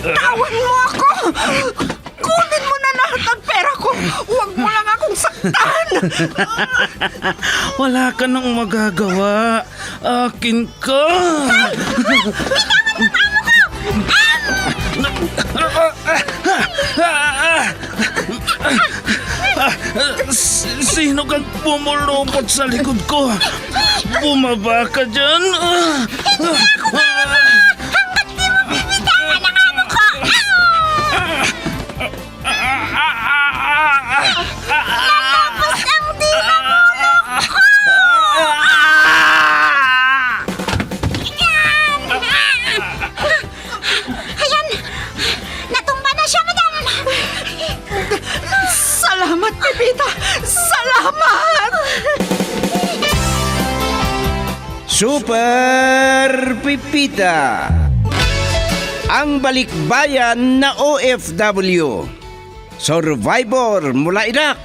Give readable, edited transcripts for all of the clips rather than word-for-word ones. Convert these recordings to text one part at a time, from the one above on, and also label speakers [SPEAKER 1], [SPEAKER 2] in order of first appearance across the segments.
[SPEAKER 1] Bitawan mo ako! Kunin mo na lahat ng pera ko! Huwag mo lang akong saktan!
[SPEAKER 2] Wala ka nang magagawa. Akin ka. Sino kang pumulupot sa likod ko? Bumaba ka dyan.
[SPEAKER 3] Ayan! Natumba na siya, madam!
[SPEAKER 1] Salamat, Pepita! Salamat!
[SPEAKER 4] Super Pipita, ang balikbayan na OFW, survivor mula Iraq,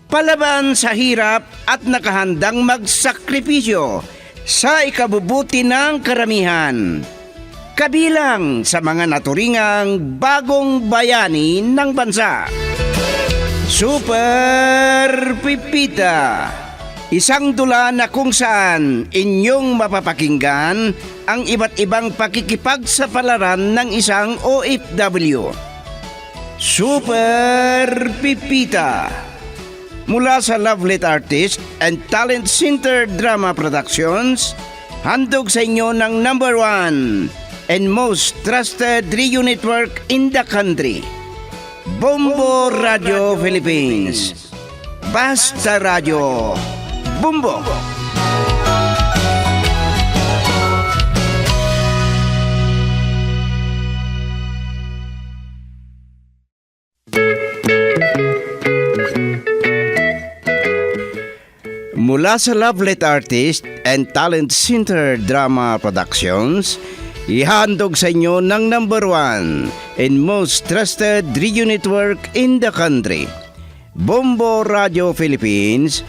[SPEAKER 4] palaban sa hirap at nakahandang magsakripisyo sa ikabubuti ng karamihan, kabilang sa mga naturingang bagong bayani ng bansa. Super Pipita, isang dula na kung saan inyong mapapakinggan ang iba't ibang pakikipagsapalaran ng isang OFW. Super Pipita, mula sa Lovelet Artist and Talent Center Drama Productions, handog sa inyo ng #1 and most trusted radio network in the country, Bombo Radio Philippines. Basta Radio Bombo. Mula sa Lovelet Artist and Talent Center Drama Productions, ihandog sa inyo ng #1 and most trusted radio network in the country, Bombo Radio Philippines,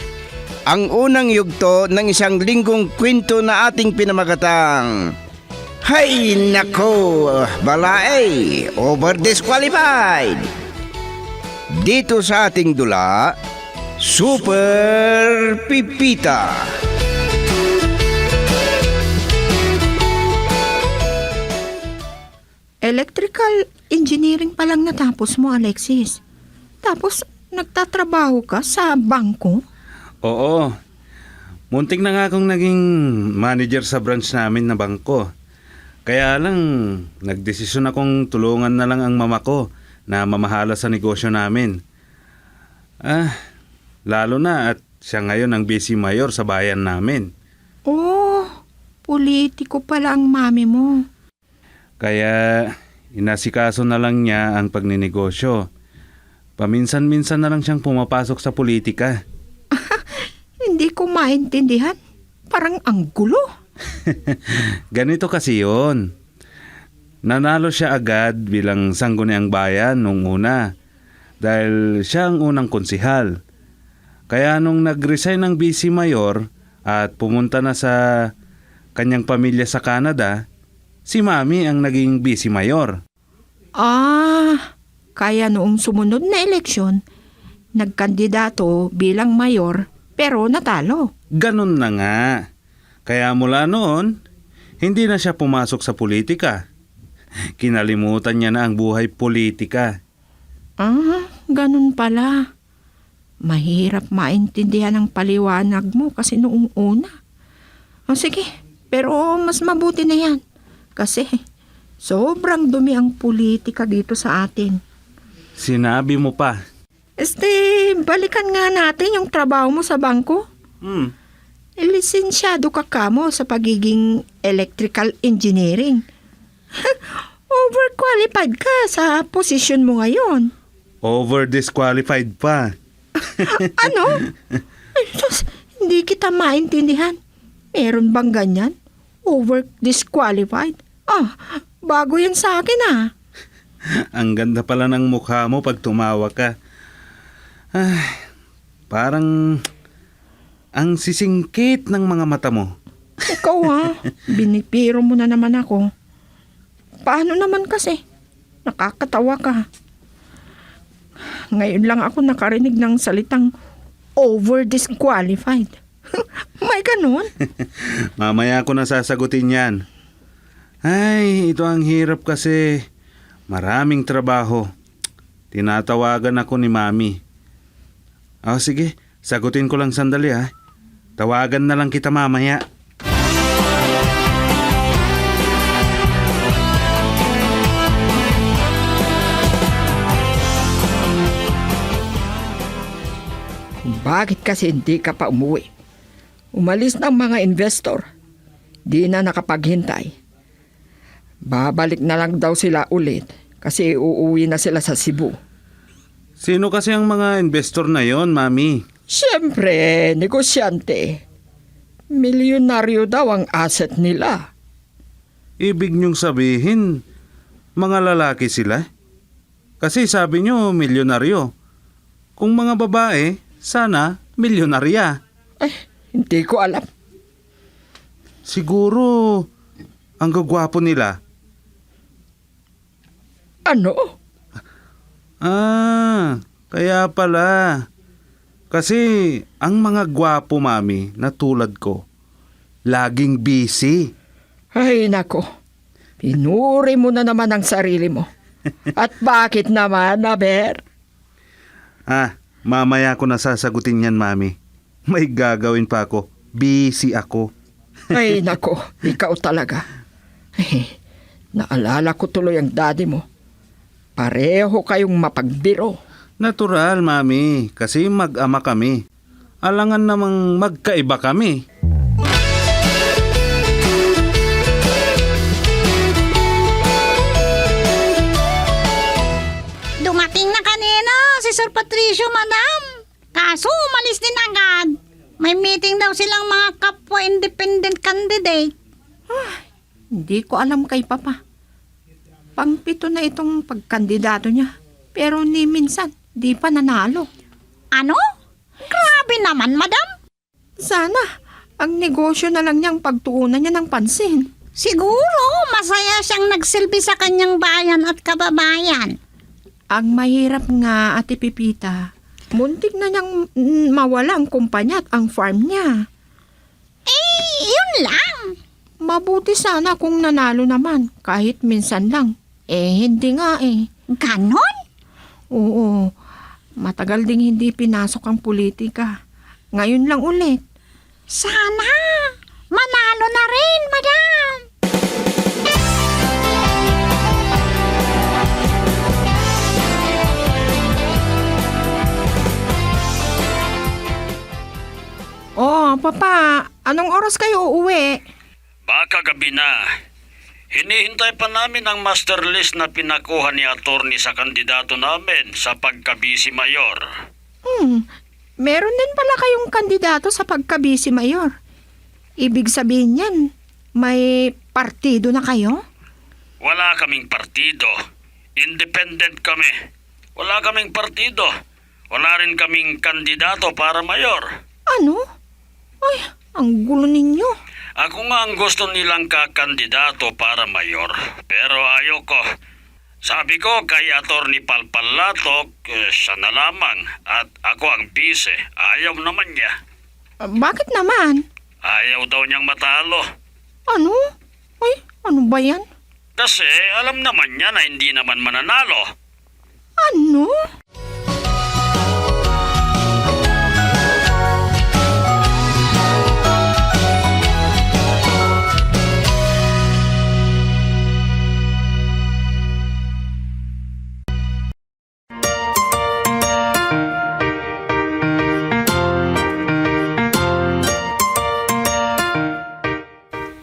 [SPEAKER 4] ang unang yugto ng isang linggong kwento na ating pinamagatang Hay Nako, Balae, Over Disqualified. Dito sa ating dula, Super Pipita.
[SPEAKER 1] Electrical engineering pa lang natapos mo, Alexis. Tapos, nagtatrabaho ka sa bangko?
[SPEAKER 2] Oo. Muntik na nga akong naging manager sa branch namin na bangko. Kaya lang, nagdesisyon akong tulungan na lang ang mama ko na mamahala sa negosyo namin. Lalo na at siya ngayon ang busy mayor sa bayan namin.
[SPEAKER 1] Oh, politiko pala ang mami mo.
[SPEAKER 2] Kaya inasikaso na lang niya ang pagninegosyo. Paminsan-minsan na lang siyang pumapasok sa politika.
[SPEAKER 1] Hindi ko maintindihan. Parang ang gulo.
[SPEAKER 2] Ganito kasi yun. Nanalo siya agad bilang sangguniang bayan nung una dahil siya ang unang konsihal. Kaya nung nag-resign ng vice mayor at pumunta na sa kanyang pamilya sa Canada, si Mami ang naging vice mayor.
[SPEAKER 1] Kaya noong sumunod na eleksyon, nagkandidato bilang mayor pero natalo.
[SPEAKER 2] Ganun na nga. Kaya mula noon, hindi na siya pumasok sa politika. Kinalimutan niya na ang buhay politika.
[SPEAKER 1] Ganun pala. Mahirap maintindihan ang paliwanag mo kasi noong una. Sige, pero mas mabuti na yan. Kasi sobrang dumi ang politika dito sa atin.
[SPEAKER 2] Sinabi mo pa.
[SPEAKER 1] Balikan nga natin yung trabaho mo sa bangko. Lisensyado ka kamo sa pagiging electrical engineering. Overqualified ka sa posisyon mo ngayon.
[SPEAKER 2] Over-disqualified pa.
[SPEAKER 1] Ano? Ay, sus, hindi kita maintindihan. Meron bang ganyan? Over-disqualified? Bago yan sa akin
[SPEAKER 2] Ang ganda pala ng mukha mo pag tumawa ka. Parang ang sisingkit ng mga mata mo.
[SPEAKER 1] Ikaw binipiro mo na naman ako. Paano naman kasi? nakakatawa ka. Ngayon lang ako nakarinig ng salitang over-disqualified. May ganun?
[SPEAKER 2] Mamaya ko na sasagutin yan. Ay, ito ang hirap kasi. Maraming trabaho. Tinatawagan ako ni Mami. Sige, sagutin ko lang sandali ha. Tawagan na lang kita mamaya.
[SPEAKER 1] Bakit kasi hindi ka pa umuwi? Umalis ng mga investor. Di na nakapaghintay. Babalik na lang daw sila ulit kasi uuwi na sila sa Cebu.
[SPEAKER 2] Sino kasi ang mga investor na yon, Mami?
[SPEAKER 1] Siyempre, negosyante. Milyonaryo daw ang asset nila.
[SPEAKER 2] Ibig niyong sabihin, mga lalaki sila? Kasi sabi niyo, milyonaryo. Kung mga babae, sana milyonarya.
[SPEAKER 1] Hindi ko alam.
[SPEAKER 2] Siguro, ang gagwapo nila.
[SPEAKER 1] Ano?
[SPEAKER 2] Kaya pala. Kasi ang mga gwapo, Mami, na tulad ko, laging busy.
[SPEAKER 1] Ay, nako. Pinuri mo na naman ang sarili mo. At bakit naman, Aber?
[SPEAKER 2] Mamaya ko na sasagutin yan, Mami. May gagawin pa ako. Busy ako.
[SPEAKER 1] Ay, nako. Ikaw talaga. Naalala ko tuloy ang daddy mo. Pareho kayong mapagbiro.
[SPEAKER 2] Natural, Mami. Kasi mag-ama kami. Alangan namang magkaiba kami.
[SPEAKER 3] Dumating na kanina si Sir Patricio, madam. Kaso umalis din agad. May meeting daw silang mga kapwa independent candidate.
[SPEAKER 1] Hindi ko alam kay Papa. Pangpito na itong pagkandidato niya. Pero ni minsan, di pa nanalo.
[SPEAKER 3] Ano? Grabe naman, madam.
[SPEAKER 1] Sana, ang negosyo na lang niyang pagtuunan niya ng pansin.
[SPEAKER 3] Siguro masaya siyang nagsilbi sa kanyang bayan at kababayan.
[SPEAKER 1] Ang mahirap nga, Ate Pipita, muntik na niyang mawala ang kumpanya at ang farm niya.
[SPEAKER 3] Yun lang.
[SPEAKER 1] Mabuti sana kung nanalo naman, kahit minsan lang. Hindi nga eh.
[SPEAKER 3] Ganon?
[SPEAKER 1] Oo, matagal ding hindi pinasok ang politika. Ngayon lang ulit.
[SPEAKER 3] Sana manalo na rin, madam.
[SPEAKER 1] Papa, anong oras kayo uuwi?
[SPEAKER 5] Baka gabi na. Hinihintay pa namin ang master list na pinakuha ni attorney sa kandidato namin sa pagkabisi mayor.
[SPEAKER 1] Meron din pala kayong kandidato sa pagkabisi mayor. Ibig sabihin yan, may partido na kayo?
[SPEAKER 5] Wala kaming partido. Independent kami. Wala kaming partido. Wala rin kaming kandidato para mayor.
[SPEAKER 1] Ano? Ay, ang gulo ninyo.
[SPEAKER 5] Ako nga ang gusto nilang kakandidato para mayor. Pero ayoko. Sabi ko kay attorney Palpalatok, siya na lamang. At ako ang bise. Ayaw naman niya.
[SPEAKER 1] Bakit naman?
[SPEAKER 5] Ayaw daw niyang matalo.
[SPEAKER 1] Ano? Ay, ano ba yan?
[SPEAKER 5] Kasi alam naman niya na hindi naman mananalo.
[SPEAKER 1] Ano?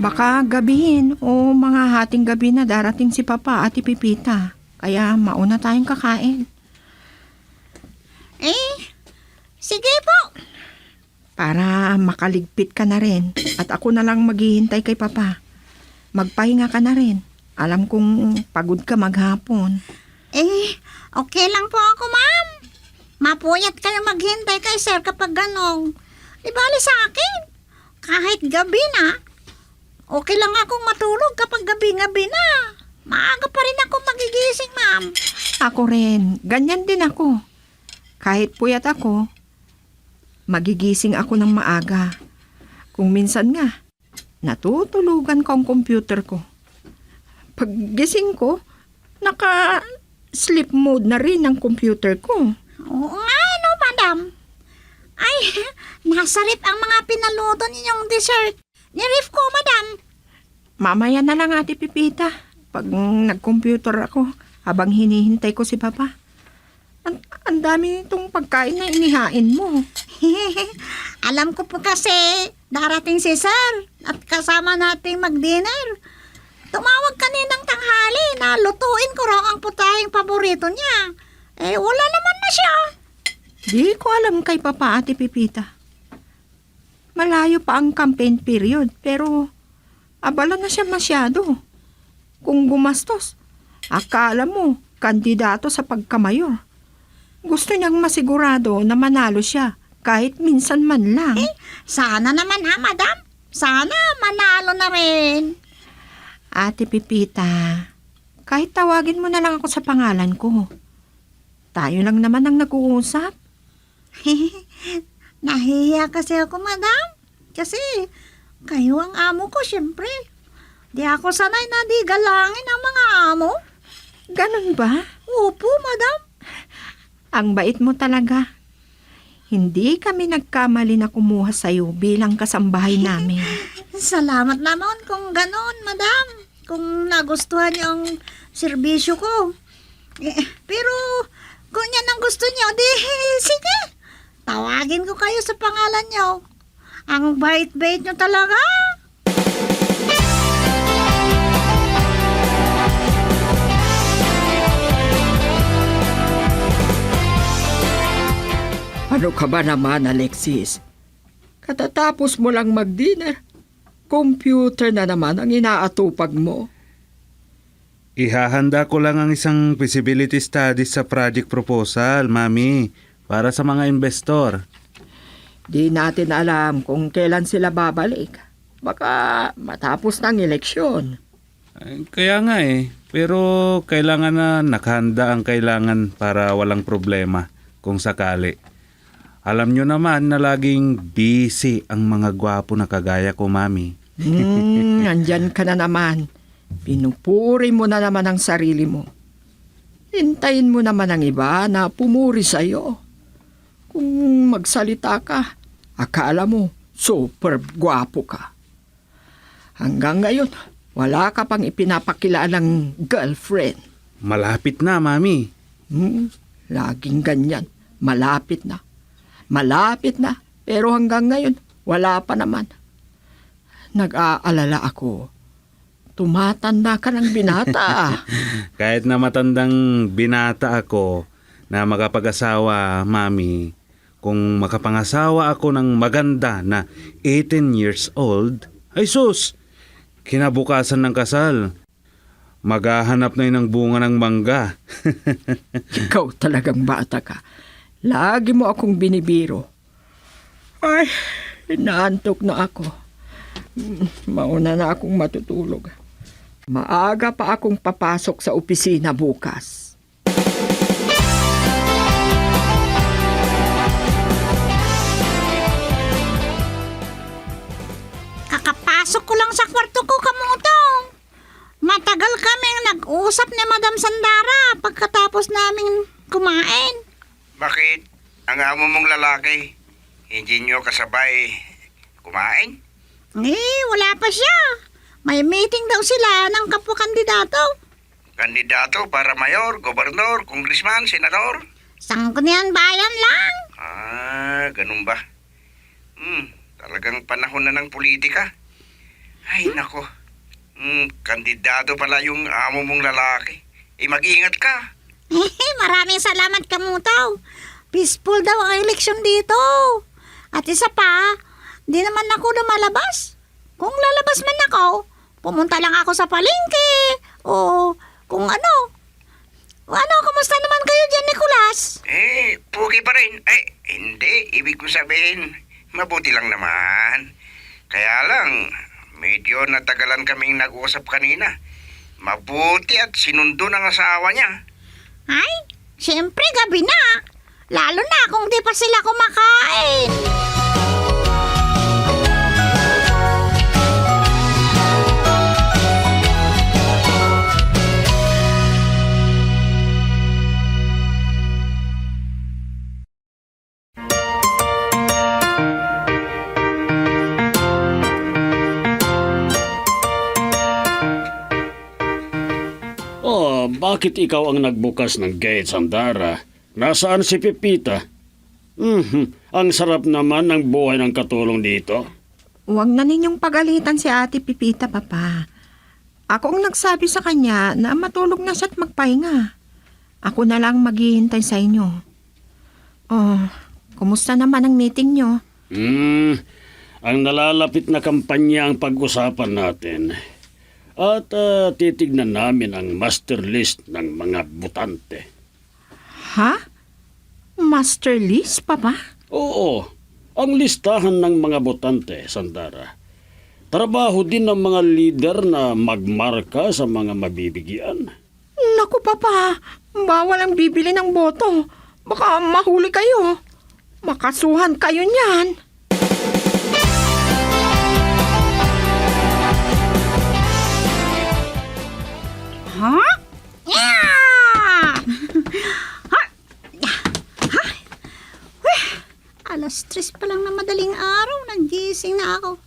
[SPEAKER 1] Baka gabihin o mga hating gabi na darating si Papa at Pipita. Kaya mauna tayong kakain.
[SPEAKER 3] Sige po.
[SPEAKER 1] Para makaligpit ka na rin. At ako na lang maghihintay kay Papa. Magpahinga ka na rin. Alam kong pagod ka maghapon.
[SPEAKER 3] Okay lang po ako, ma'am. Mapuyat kayo maghintay kay sir kapag ganong. Di bali sa akin. Kahit gabi na, okay lang akong matulog kapag gabi-gabi na. Maaga pa rin ako magigising, ma'am.
[SPEAKER 1] Ako rin, ganyan din ako. Kahit puyat ako, magigising ako ng maaga. Kung minsan nga, natutulugan ko ang computer ko. Paggising ko, naka-sleep mode na rin ang computer ko.
[SPEAKER 3] Oo nga, no, madam. Ay, nasa ref ang mga pinaluto ninyong dessert. Ni-ref ko, madam.
[SPEAKER 1] Mamaya na lang, Ate Pipita. Pag nag-computer ako, habang hinihintay ko si Papa. Ang dami itong pagkain na inihain mo.
[SPEAKER 3] Alam ko po kasi darating si Sir at kasama nating mag-dinner. Tumawag kaninang tanghali na lutuin ko raw ang putahing paborito niya. Eh, wala naman na siya.
[SPEAKER 1] Di ko alam kay Papa, Ate Pipita. Malayo pa ang campaign period, pero abala na siya masyado. Kung gumastos, akala mo, kandidato sa pagkamayor. Gusto niyang masigurado na manalo siya, kahit minsan man lang.
[SPEAKER 3] Sana naman ha, madam. Sana manalo na rin.
[SPEAKER 1] Ate Pipita, kahit tawagin mo na lang ako sa pangalan ko. Tayo lang naman ang nag-uusap.
[SPEAKER 3] Nahihiya kasi ako, madam. Kasi kayo ang amo ko, syempre. Di ako sanay na di galangin ang mga amo.
[SPEAKER 1] Ganun ba?
[SPEAKER 3] Opo, madam.
[SPEAKER 1] Ang bait mo talaga. Hindi kami nagkamali na kumuha sa'yo bilang kasambahay namin.
[SPEAKER 3] Salamat naman kung ganon, madam. Kung nagustuhan niyo ang serbisyo ko. Pero kung yan ang gusto niyo, di sige. Tawagin ko kayo sa pangalan niyo. Ang bait-bait niyo talaga.
[SPEAKER 1] Ano ka ba naman, Alexis? Katatapos mo lang mag-dinner, computer na naman ang inaatupag mo.
[SPEAKER 2] Ihahanda ko lang ang isang feasibility study sa project proposal, Mami, para sa mga investor.
[SPEAKER 1] Di natin alam kung kailan sila babalik. Baka matapos ng eleksyon.
[SPEAKER 2] Kaya nga pero kailangan na nakahanda ang kailangan para walang problema kung sakali. Alam nyo naman na laging busy ang mga gwapo na kagaya ko, Mami.
[SPEAKER 1] Nandyan ka na naman. Pinupuri mo na naman ang sarili mo. Hintayin mo naman ang iba na pumuri sa'yo. Kung magsalita ka, akala mo super gwapo ka. Hanggang ngayon, wala ka pang ipinapakilalang girlfriend.
[SPEAKER 2] Malapit na, Mami.
[SPEAKER 1] Laging ganyan. Malapit na. Malapit na. Pero hanggang ngayon, wala pa naman. Nag-aalala ako. Tumatanda ka ng binata.
[SPEAKER 2] Kahit na matandang binata ako na makapag-asawa, Mami, kung makapangasawa ako ng maganda na 18 years old, ay sus, kinabukasan ng kasal, maghahanap na yun ng bunga ng mangga.
[SPEAKER 1] Ikaw talagang bata ka. Lagi mo akong binibiro. Ay, inaantok na ako. Mauna na akong matutulog. Maaga pa akong papasok sa opisina bukas.
[SPEAKER 3] Kakapasok ko lang sa kwarto ko, kamutong. Matagal kaming nag-usap ni Madam Sandara pagkatapos naming kumain.
[SPEAKER 6] Bakit? Ang amo mong lalaki, hindi nyo kasabay kumain?
[SPEAKER 3] Wala pa siya. May meeting daw sila ng kapwa-kandidato.
[SPEAKER 6] Kandidato para mayor, gobernador, congressman, senador?
[SPEAKER 3] Sangguniang bayan lang.
[SPEAKER 6] Ganun ba? Talagang panahon na ng politika. Ay, nako. Kandidato pala yung amo mong lalaki. Mag-ingat ka.
[SPEAKER 3] Maraming salamat, kamutaw. Peaceful daw ang eleksyon dito. At isa pa, di naman ako lumalabas. Kung lalabas man ako, pumunta lang ako sa palengke. O kung ano. Kumusta naman kayo dyan, Nicolas?
[SPEAKER 6] Pugi pa rin. Hindi. Ibig ko sabihin, mabuti lang naman. Kaya lang, medyo natagalan kaming nag-usap kanina. Mabuti at sinundo ng asawa niya.
[SPEAKER 3] Ay, siyempre gabi na. Lalo na kung di pa sila kumakain.
[SPEAKER 5] Oh, bakit ikaw ang nagbukas ng gate, Sandara? Nasaan si Pepita? Ang sarap naman ng buhay ng katulong dito.
[SPEAKER 1] Huwag na ninyong pagalitan si Ate Pipita, Papa. Ako ang nagsabi sa kanya na matulog na siya at magpahinga. Ako na lang maghihintay sa inyo. Oh, kumusta naman ang meeting nyo?
[SPEAKER 5] Ang nalalapit na kampanya ang pag-usapan natin. At titignan namin ang master list ng mga botante.
[SPEAKER 1] Ha? Master list, Papa?
[SPEAKER 5] Oo, ang listahan ng mga botante, Sandara. Trabaho din ng mga leader na magmarka sa mga mabibigyan.
[SPEAKER 1] Naku, Papa. Bawal ang bibili ng boto. Baka mahuli kayo. Makasuhan kayo niyan.
[SPEAKER 3] Ha? Yeah! Ha? Ha? Weh, alas 3 pa lang na madaling araw, nagising na ako.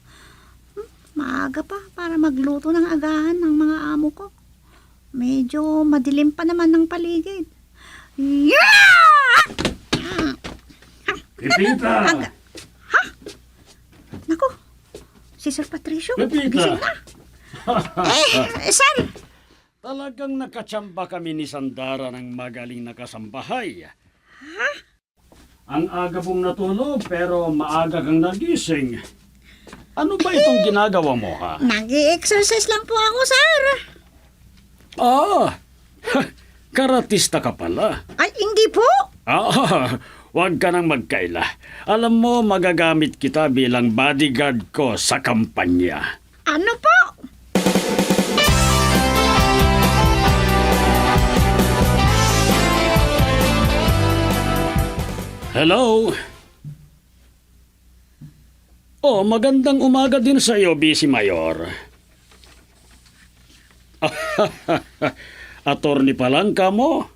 [SPEAKER 3] Maaga pa para magluto ng agahan ng mga amo ko. Medyo madilim pa naman ng paligid. Yeah!
[SPEAKER 5] Pepita!
[SPEAKER 3] Naku, si Sir Patricio,
[SPEAKER 5] Pepita!
[SPEAKER 3] gising na. Sir,
[SPEAKER 5] Talagang nakatsamba kami ni Sandara ng magaling na kasambahay. Ang aga mong natulog pero maaga kang nagising. Ano ba itong ginagawa mo, ha?
[SPEAKER 3] nag-i-exercise lang po ako, sir.
[SPEAKER 5] Ah! Karatista ka pala.
[SPEAKER 3] Ay, hindi po.
[SPEAKER 5] Huwag ka nang magkaila. Alam mo, magagamit kita bilang bodyguard ko sa kampanya.
[SPEAKER 3] Ano po?
[SPEAKER 5] Hello? Oh, magandang umaga din sa iyo, Busy Mayor. Attorney pa lang ka mo?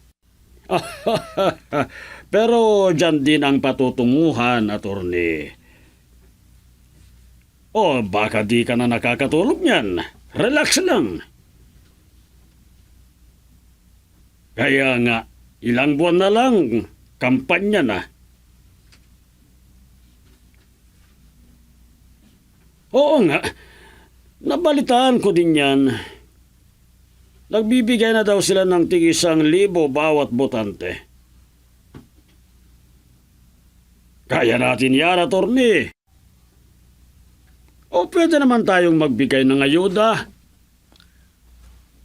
[SPEAKER 5] Pero dyan din ang patutunguhan, attorney. Oh, baka di ka na nakakatulog niyan. Relax lang. Kaya nga, ilang buwan na lang, kampanya na. Oo nga, nabalitaan ko din yan. Nagbibigay na daw sila ng tig-1,000 bawat botante. Kaya natin yan, attorney. O pwede naman tayong magbigay ng ayuda.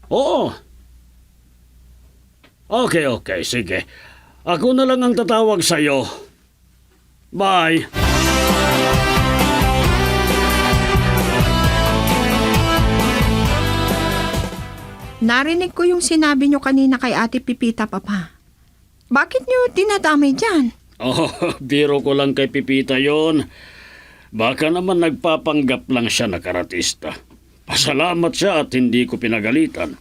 [SPEAKER 5] Oo. Okay, sige. Ako na lang ang tatawag sa'yo. Bye.
[SPEAKER 1] Narinig ko yung sinabi nyo kanina kay Ate Pipita, Papa. Bakit nyo dinadamay dyan?
[SPEAKER 5] Oh, biro ko lang kay Pipita yon. Baka naman nagpapanggap lang siya na karatista. Pasalamat siya at hindi ko pinagalitan.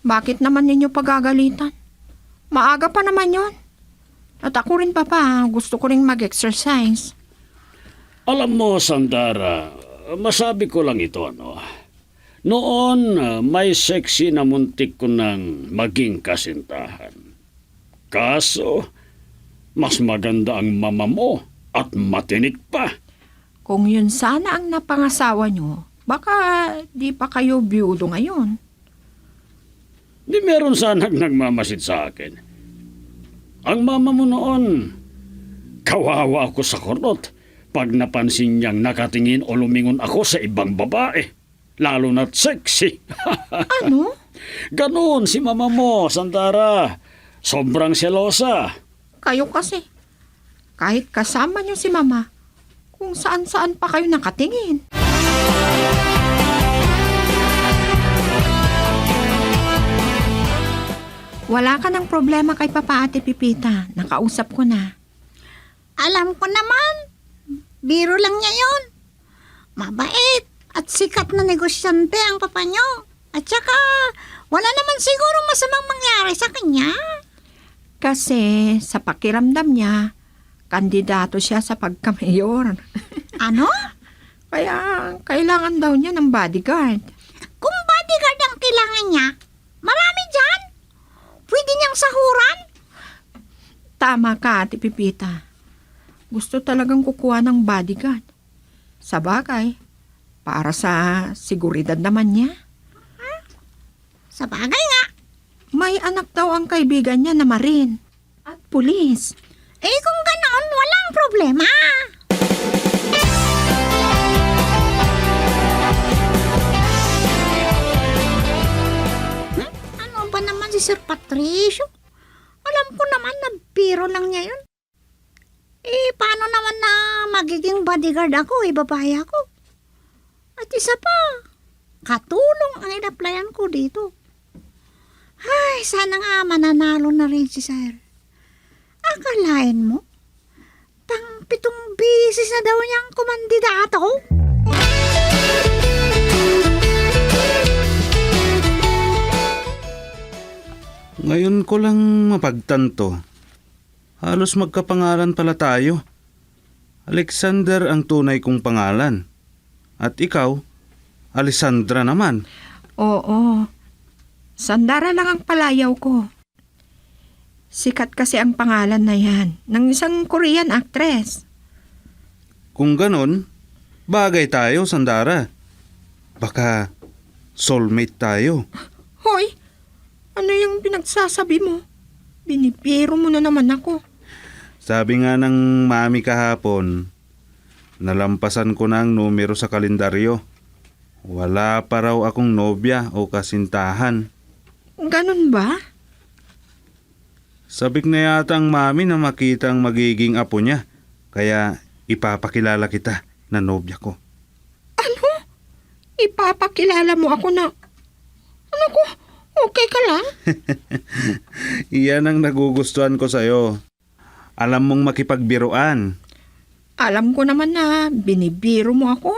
[SPEAKER 1] Bakit naman ninyo pagagalitan? Maaga pa naman yon. At ako rin, Papa, gusto ko rin mag-exercise.
[SPEAKER 5] Alam mo, Sandara, masabi ko lang ito, ano. Noon, may sexy na muntik ko ng maging kasintahan. Kaso, mas maganda ang mama mo at matinik pa.
[SPEAKER 1] Kung yun sana ang napangasawa nyo, baka di pa kayo biyudo ngayon.
[SPEAKER 5] Di meron sanang nagmamasid sa akin. Ang mama mo noon, kawawa ako sa kurot pag napansin niyang nakatingin o lumingon ako sa ibang babae. Lalo na't sexy.
[SPEAKER 1] Ano?
[SPEAKER 5] Ganoon si mama mo, Sandara. Sobrang selosa.
[SPEAKER 1] Kayo kasi. Kahit kasama nyo si Mama, kung saan-saan pa kayo nakatingin. Wala ka ng problema kay Papa Ate Pipita. Nakausap ko na.
[SPEAKER 3] Alam ko naman, biro lang niya yun. Mabait at sikat na negosyante ang papa niyo. At saka, wala naman siguro masamang mangyari sa kanya.
[SPEAKER 1] Kasi sa pakiramdam niya, kandidato siya sa pagkamayor.
[SPEAKER 3] Ano?
[SPEAKER 1] Kaya kailangan daw niya ng bodyguard.
[SPEAKER 3] Kung bodyguard ang kailangan niya, marami dyan. Pwede niyang sahuran.
[SPEAKER 1] Tama ka, Ate Pipita. Gusto talagang kukuha ng bodyguard. Sa bagay, para sa seguridad naman niya.
[SPEAKER 3] Sa bagay nga.
[SPEAKER 1] May anak daw ang kaibigan niya na marin at pulis.
[SPEAKER 3] Kung ganoon, walang problema. Ano ba naman si Sir Patricio? Alam ko naman na biro lang niya yun. Paano naman na magiging bodyguard ako, babae ako? At isa pa, katulong ang in-applyan ko dito. Ay, sana nga mananalo na rin si Sir. Akalain mo, pang 7 bisis na daw niyang kumandidato.
[SPEAKER 2] Ngayon ko lang mapagtanto. Halos magkapangalan pala tayo. Alexander ang tunay kong pangalan. At ikaw, Alessandra naman.
[SPEAKER 1] Oo. Sandara lang ang palayaw ko. Sikat kasi ang pangalan na yan ng isang Korean actress.
[SPEAKER 2] Kung ganon, bagay tayo, Sandara. Baka soulmate tayo.
[SPEAKER 1] Hoy, ano yung pinagsasabi mo? Binibiro mo na naman ako.
[SPEAKER 2] Sabi nga ng mami kahapon, nalampasan ko na ang numero sa kalendaryo. Wala pa raw akong nobya o kasintahan.
[SPEAKER 1] Ganun ba?
[SPEAKER 2] Sabik na yata ang mami na makita ang magiging apo niya. Kaya ipapakilala kita na nobya ko.
[SPEAKER 1] Ano? Ipapakilala mo ako na... Ano ko? Okay ka lang?
[SPEAKER 2] Iyan ang nagugustuhan ko sa'yo. Alam mong makipagbiruan.
[SPEAKER 1] Alam ko naman na binibiro mo ako.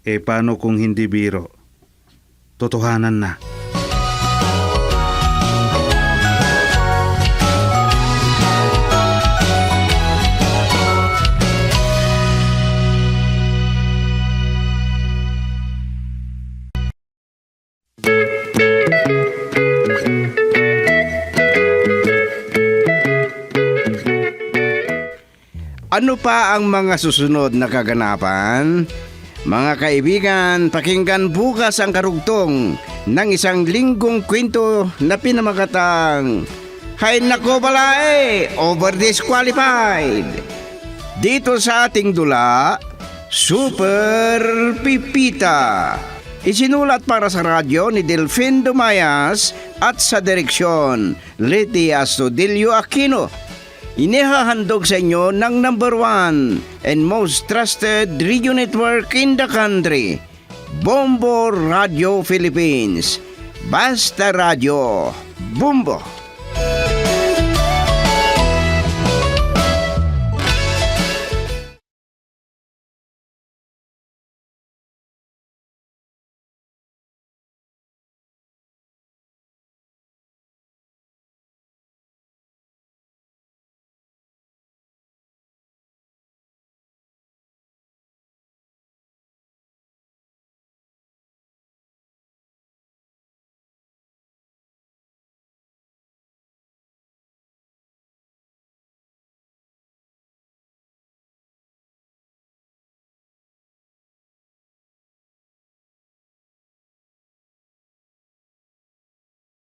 [SPEAKER 2] Paano kung hindi biro? Totohanan na.
[SPEAKER 4] Ano pa ang mga susunod na kaganapan? Mga kaibigan, pakinggan bukas ang karugtong ng isang linggong kwento na pinamagatang Hay nako balay, over disqualified. Dito sa ating dula, Super Pipita. Isinulat para sa radyo ni Delfin Dumayas at sa direksyon Leti Astudillo Aquino. Inihahandog sa inyo ng number 1 and most trusted radio network in the country, Bombo Radio Philippines. Basta Radio, Bumbo!